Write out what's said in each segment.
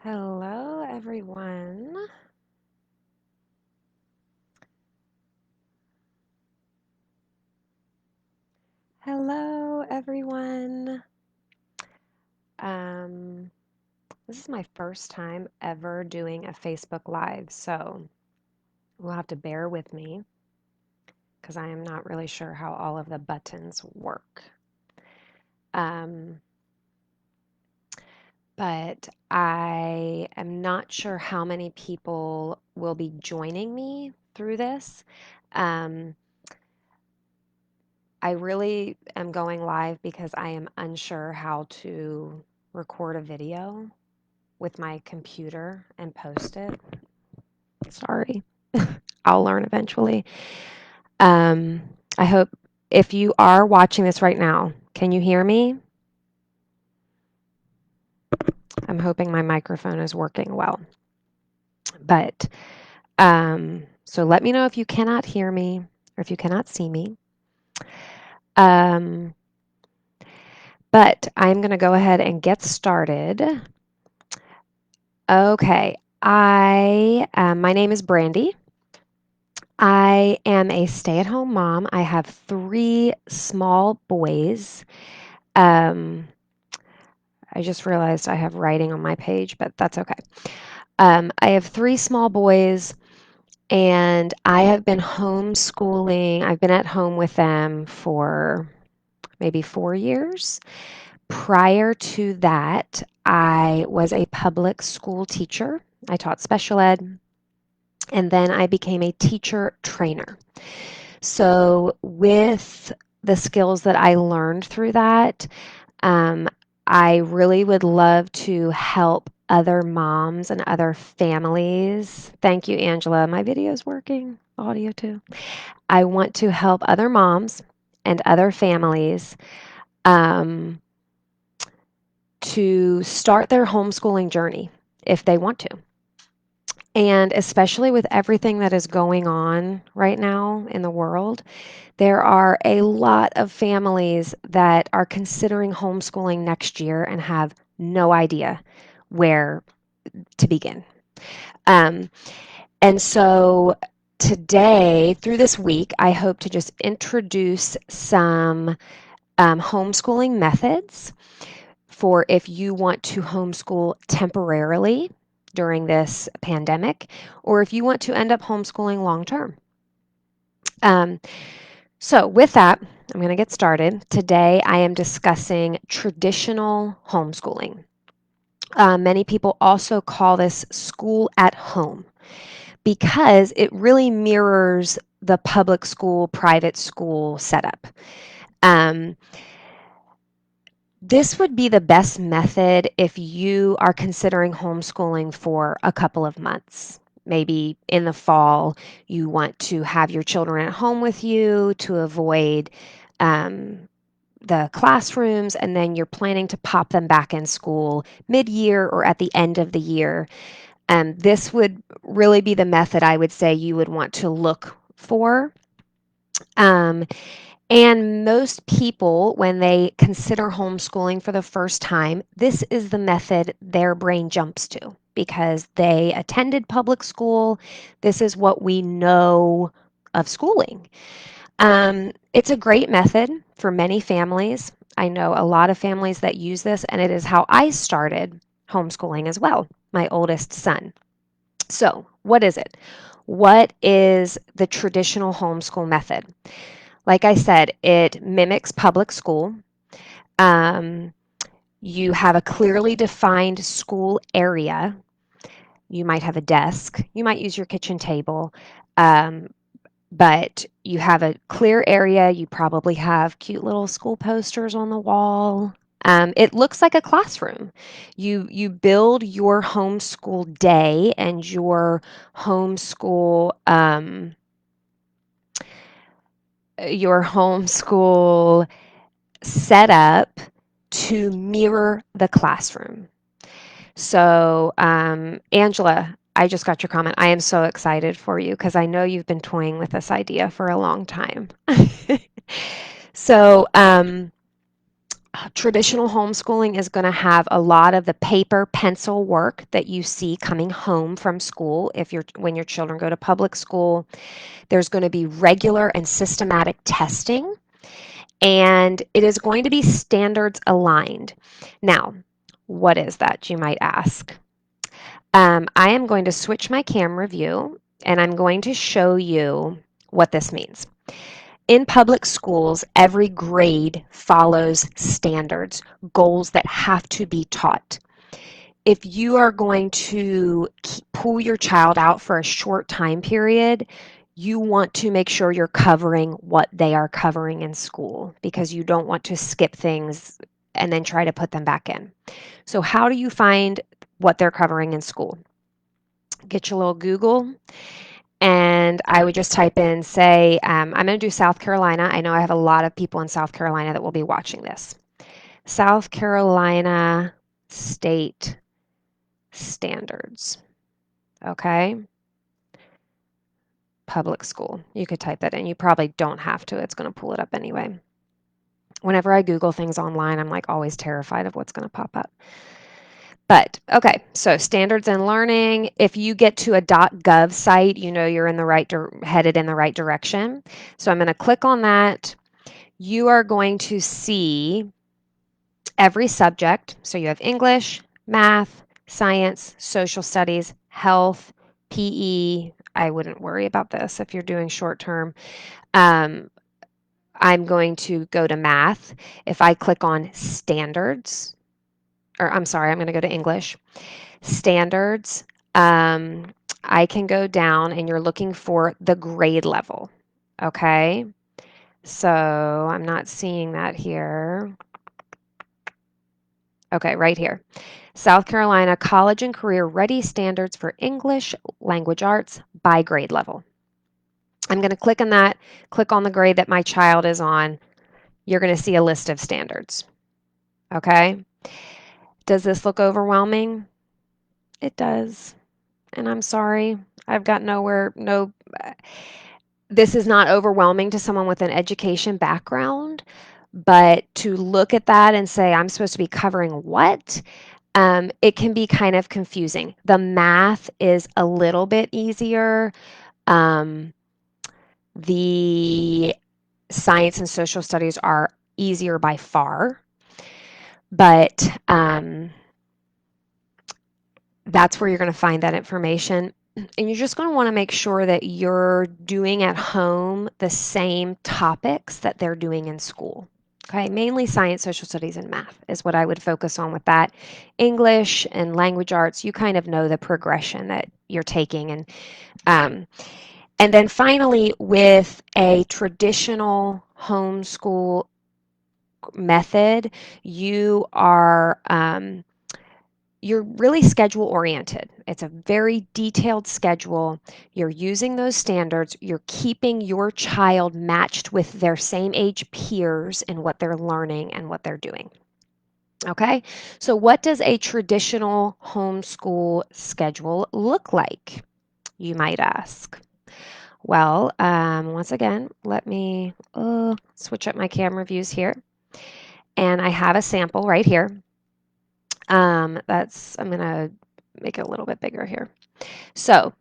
Hello, everyone. Hello, everyone. Um, this is my first time ever doing a Facebook Live, so we'll have to bear with me because I am not really sure how all of the buttons work. Um, but I am not sure how many people will be joining me through this. Um, I really am going live because I am unsure how to record a video with my computer and post it. Sorry. I'll learn eventually. Um, I hope if you are watching this right now, can you hear me? I'm hoping my microphone is working well. But so let me know if you cannot hear me or if you cannot see me. Um, but I'm going to go ahead and get started. Okay, my name is Brandy. I am a stay-at-home mom. I have three small boys. Um, I just realized I have writing on my page, but that's okay. I have three small boys, and I have been homeschooling. I've been at home with them for maybe 4 years. Prior to that, I was a public school teacher. I taught special ed. And then I became a teacher trainer. So, with the skills that I learned through that, um, I really would love to help other moms and other families. Thank you, Angela. My video is working, audio too. I want to help other moms and other families um, to start their homeschooling journey if they want to. And especially with everything that is going on right now in the world, there are a lot of families that are considering homeschooling next year and have no idea where to begin. Um, and so today, through this week, I hope to just introduce some homeschooling methods for if you want to homeschool temporarily during this pandemic, or if you want to end up homeschooling long term. Um, so, with that, I'm going to get started. Today, I am discussing traditional homeschooling. Many people also call this school at home because it really mirrors the public school, private school setup. Um, This would be the best method if you are considering homeschooling for a couple of months. Maybe in the fall, you want to have your children at home with you to avoid um, the classrooms, and then you're planning to pop them back in school mid-year or at the end of the year. This would really be the method I would say you would want to look for. Um, and most people, when they consider homeschooling for the first time, this is the method their brain jumps to because they attended public school. This is what we know of schooling. It's a great method for many families. I know a lot of families that use this, and it is how I started homeschooling as well, my oldest son. So, what is it? What is the traditional homeschool method? Like I said, it mimics public school. Um, you have a clearly defined school area. You might have a desk. You might use your kitchen table. Um, but you have a clear area. You probably have cute little school posters on the wall. It looks like a classroom. You build your homeschool day and your homeschool setup to mirror the classroom. So, Angela, I just got your comment. I am so excited for you because I know you've been toying with this idea for a long time. So, Traditional homeschooling is going to have a lot of the paper pencil work that you see coming home from school. If you're when your children go to public school, there's going to be regular and systematic testing, and it is going to be standards aligned. Now, what is that, you might ask? I am going to switch my camera view, and I'm going to show you what this means. In public schools, every grade follows standards, goals that have to be taught. If you are going to pull your child out for a short time period, you want to make sure you're covering what they are covering in school because you don't want to skip things and then try to put them back in. So how do you find what they're covering in school? Get your little Google, and I would just type in, say, I'm going to do South Carolina. I know I have a lot of people in South Carolina that will be watching this. South Carolina state standards. Okay. Public school. You could type that in. You probably don't have to. It's going to pull it up anyway. Whenever I Google things online, I'm like always terrified of what's going to pop up. But okay, so standards and learning. If you get to a .gov site, you know you're in the right headed in the right direction. So I'm going to click on that. You are going to see every subject. So you have English, math, science, social studies, health, PE. I wouldn't worry about this if you're doing short term. Um, I'm going to go to math. If I click on standards, or I'm sorry, I'm going to go to English. Standards, I can go down and you're looking for the grade level. Okay. So I'm not seeing that here. Okay, right here. South Carolina College and Career Ready Standards for English Language Arts by grade level. I'm going to click on that, click on the grade that my child is on. You're going to see a list of standards. Okay. Does this look overwhelming? It does. And I'm sorry. I've got this is not overwhelming to someone with an education background, but to look at that and say, I'm supposed to be covering what? It can be kind of confusing. The math is a little bit easier. Um, the science and social studies are easier by far, but that's where you're going to find that information. And you're just going to want to make sure that you're doing at home the same topics that they're doing in school. Okay, mainly science, social studies, and math is what I would focus on with that. English and language arts, you kind of know the progression that you're taking. And then finally, with a traditional homeschool method, you're really schedule oriented. It's a very detailed schedule. You're using those standards. You're keeping your child matched with their same age peers in what they're learning and what they're doing. Okay, so what does a traditional homeschool schedule look like, you might ask? Well, once again, let me switch up my camera views here. And I have a sample right here. I'm going to make it a little bit bigger here. So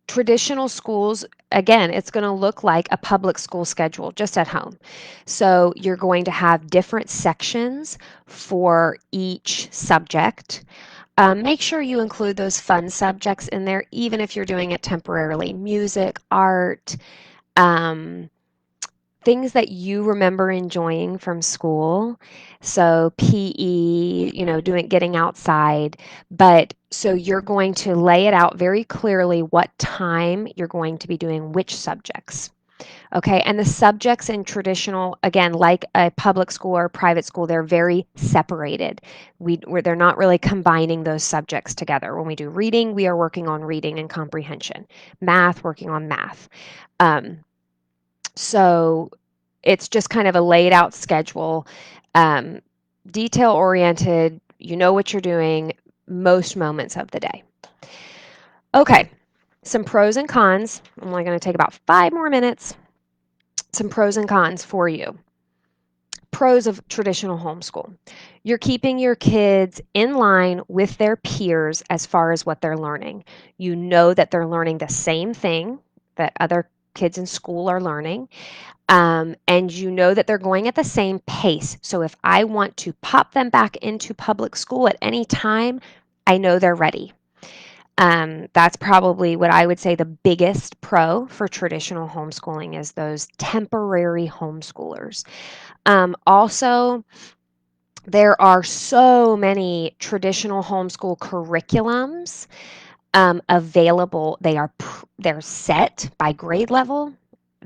traditional schools, again, it's going to look like a public school schedule just at home. So you're going to have different sections for each subject. Make sure you include those fun subjects in there, even if you're doing it temporarily. Music, art, things that you remember enjoying from school. So PE, getting outside. But so you're going to lay it out very clearly what time you're going to be doing which subjects. Okay, and the subjects in traditional, again, like a public school or a private school, they're very separated. They're not really combining those subjects together. When we do reading, we are working on reading and comprehension. Math, working on math. So it's just kind of a laid out schedule, detail oriented. You know what you're doing most moments of the day. Okay, some pros and cons. I'm only going to take about 5 more minutes. Some pros and cons for you. Pros of traditional homeschool. You're keeping your kids in line with their peers as far as what they're learning. You know that they're learning the same thing that other kids in school are learning, and you know that they're going at the same pace. So if I want to pop them back into public school at any time, I know they're ready. That's probably what I would say the biggest pro for traditional homeschooling is those temporary homeschoolers. Also, there are so many traditional homeschool curriculums available. They're set by grade level.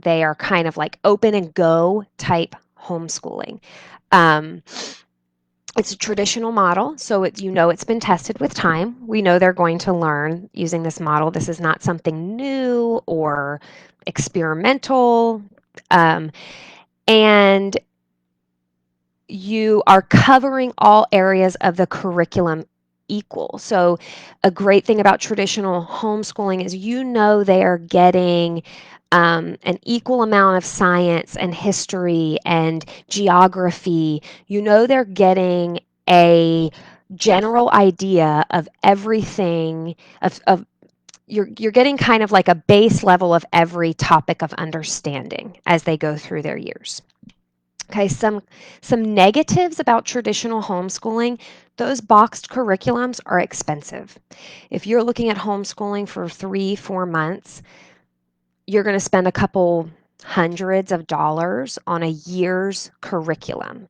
They are kind of like open and go type homeschooling. Um, it's a traditional model, so it's been tested with time. We know they're going to learn using this model. This is not something new or experimental. Um, and you are covering all areas of the curriculum equal. So a great thing about traditional homeschooling is they are getting an equal amount of science and history and geography. They're getting a general idea of everything of you're getting kind of like a base level of every topic of understanding as they go through their years. Okay, some negatives about traditional homeschooling. Those boxed curriculums are expensive. If you're looking at homeschooling for 3, 4 months, you're going to spend a couple hundreds of dollars on a year's curriculum.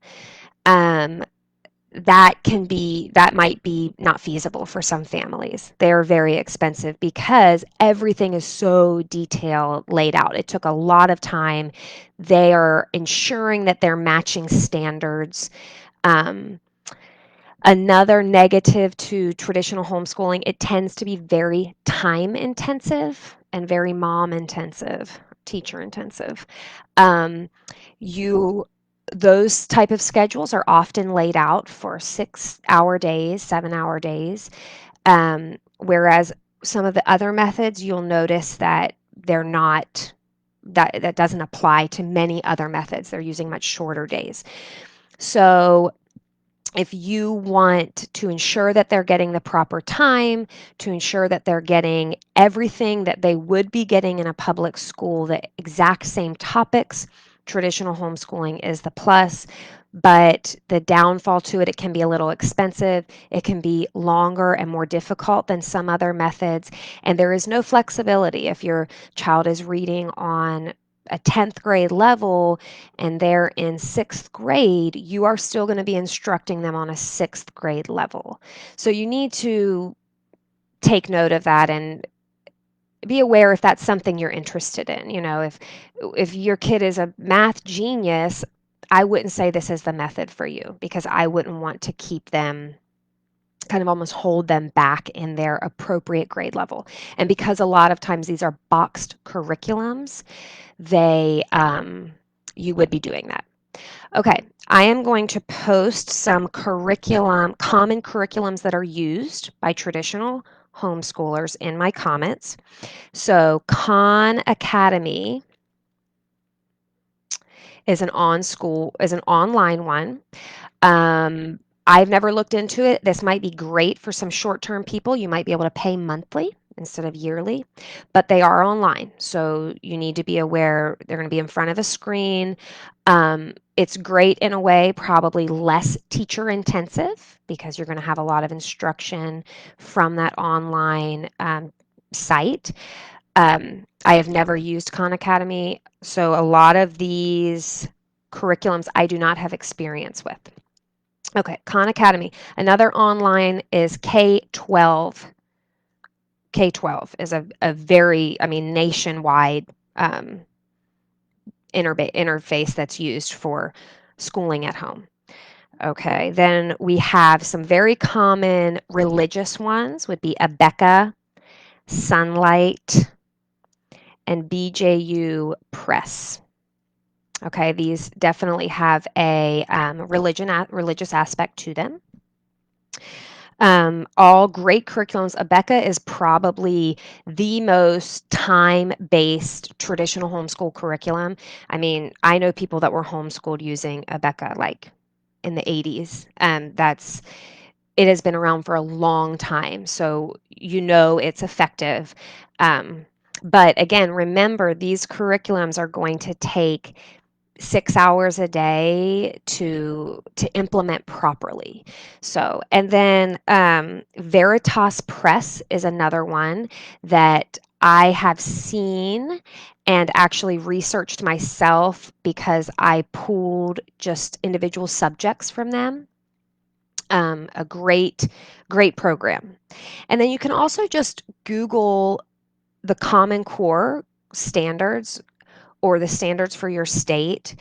Um, that might be not feasible for some families. They're very expensive because everything is so detailed laid out. It took a lot of time. They are ensuring that they're matching standards. Um, Another negative to traditional homeschooling, it tends to be very time intensive and very mom intensive, teacher intensive. Um, you those type of schedules are often laid out for 6-hour days, 7-hour days. Whereas some of the other methods, you'll notice that they're not that doesn't apply to many other methods. They're using much shorter days. So if you want to ensure that they're getting the proper time, to ensure that they're getting everything that they would be getting in a public school, the exact same topics, traditional homeschooling is the plus. But the downfall to it, it can be a little expensive. It can be longer and more difficult than some other methods. And there is no flexibility. If your child is reading on a 10th grade level and they're in 6th grade, you are still going to be instructing them on a 6th grade level. So you need to take note of that and be aware if that's something you're interested in. If your kid is a math genius, I wouldn't say this is the method for you because I wouldn't want to keep them kind of almost hold them back in their appropriate grade level. And because a lot of times these are boxed curriculums, they you would be doing that. Okay, I am going to post some common curriculums that are used by traditional homeschoolers in my comments. So Khan Academy is an online one. I've never looked into it. This might be great for some short-term people. You might be able to pay monthly instead of yearly, but they are online. So you need to be aware they're going to be in front of a screen. It's great in a way, probably less teacher intensive because you're going to have a lot of instruction from that online site. I have never used Khan Academy, so a lot of these curriculums I do not have experience with. Okay, Khan Academy. Another online is K-12. K-12 is a very, nationwide interface that's used for schooling at home. Okay, then we have some very common religious ones would be Abeka, Sunlight, and BJU Press. Okay, these definitely have a religious aspect to them. All great curriculums. Abeka is probably the most time-based traditional homeschool curriculum. I mean, I know people that were homeschooled using Abeka like in the 80s. It has been around for a long time, so you know it's effective. Um, but again, remember these curriculums are going to take 6 hours a day to implement properly. So, and then Veritas Press is another one that I have seen and actually researched myself because I pulled just individual subjects from them. A great program. And then you can also just Google the Common Core standards or the standards for your state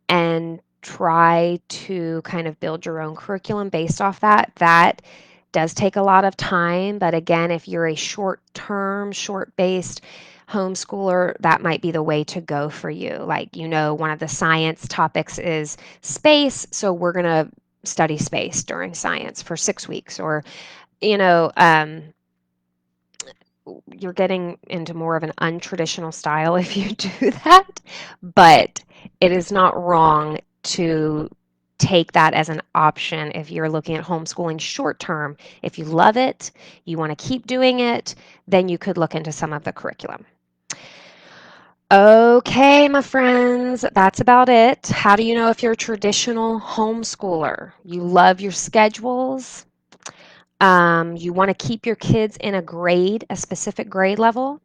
and try to kind of build your own curriculum based off that. That does take a lot of time, but again, if you're a short-term, short-based homeschooler, that might be the way to go for you. Like, one of the science topics is space, so we're going to study space during science for 6 weeks, or, you know, um, you're getting into more of an untraditional style if you do that, but it is not wrong to take that as an option if you're looking at homeschooling short term. If you love it, you want to keep doing it, then you could look into some of the curriculum. Okay, my friends, that's about it. How do you know if you're a traditional homeschooler? You love your schedules. You want to keep your kids in a specific grade level.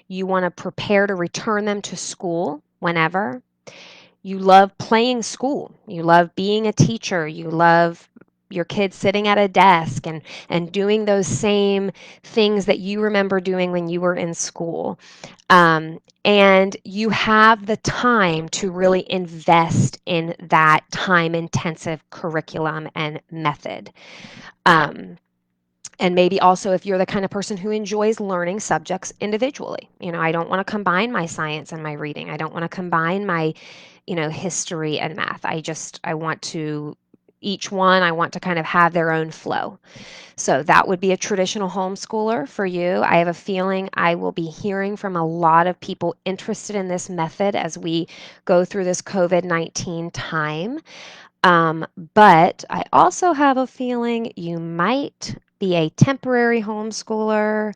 You want to prepare to return them to school whenever. You love playing school. You love being a teacher. You love your kids sitting at a desk and doing those same things that you remember doing when you were in school. And you have the time to really invest in that time intensive curriculum and method. Um, and maybe also if you're the kind of person who enjoys learning subjects individually. I don't want to combine my science and my reading. I don't want to combine my, history and math. I want to, each one, I want to kind of have their own flow. So that would be a traditional homeschooler for you. I have a feeling I will be hearing from a lot of people interested in this method as we go through this COVID-19 time. But I also have a feeling you might be a temporary homeschooler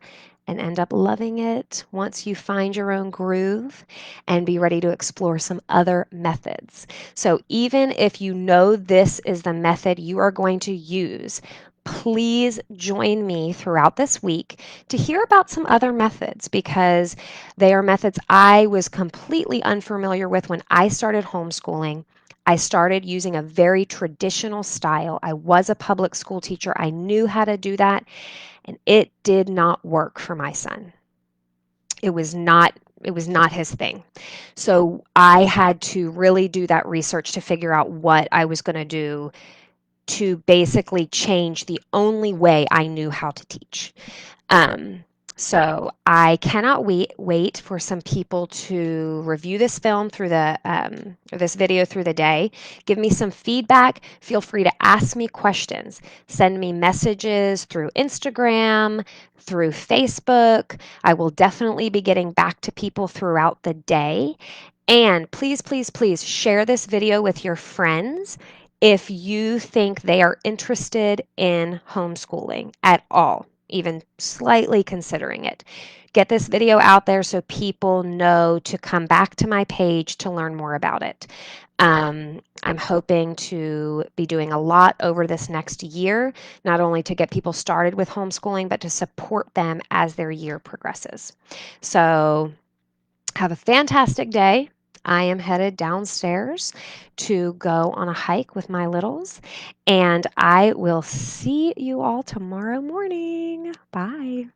and end up loving it once you find your own groove and be ready to explore some other methods. So, even if you know this is the method you are going to use, please join me throughout this week to hear about some other methods because they are methods I was completely unfamiliar with when I started homeschooling. I started using a very traditional style. I was a public school teacher. I knew how to do that, and it did not work for my son. It was not his thing. So I had to really do that research to figure out what I was going to do to basically change the only way I knew how to teach. Um, so I cannot wait for some people to review this film through or this video through the day. Give me some feedback. Feel free to ask me questions. Send me messages through Instagram, through Facebook. I will definitely be getting back to people throughout the day. And please, please, please share this video with your friends if you think they are interested in homeschooling at all, even slightly considering it. Get this video out there so people know to come back to my page to learn more about it. I'm hoping to be doing a lot over this next year, not only to get people started with homeschooling, but to support them as their year progresses. So, have a fantastic day. I am headed downstairs to go on a hike with my littles, and I will see you all tomorrow morning. Bye.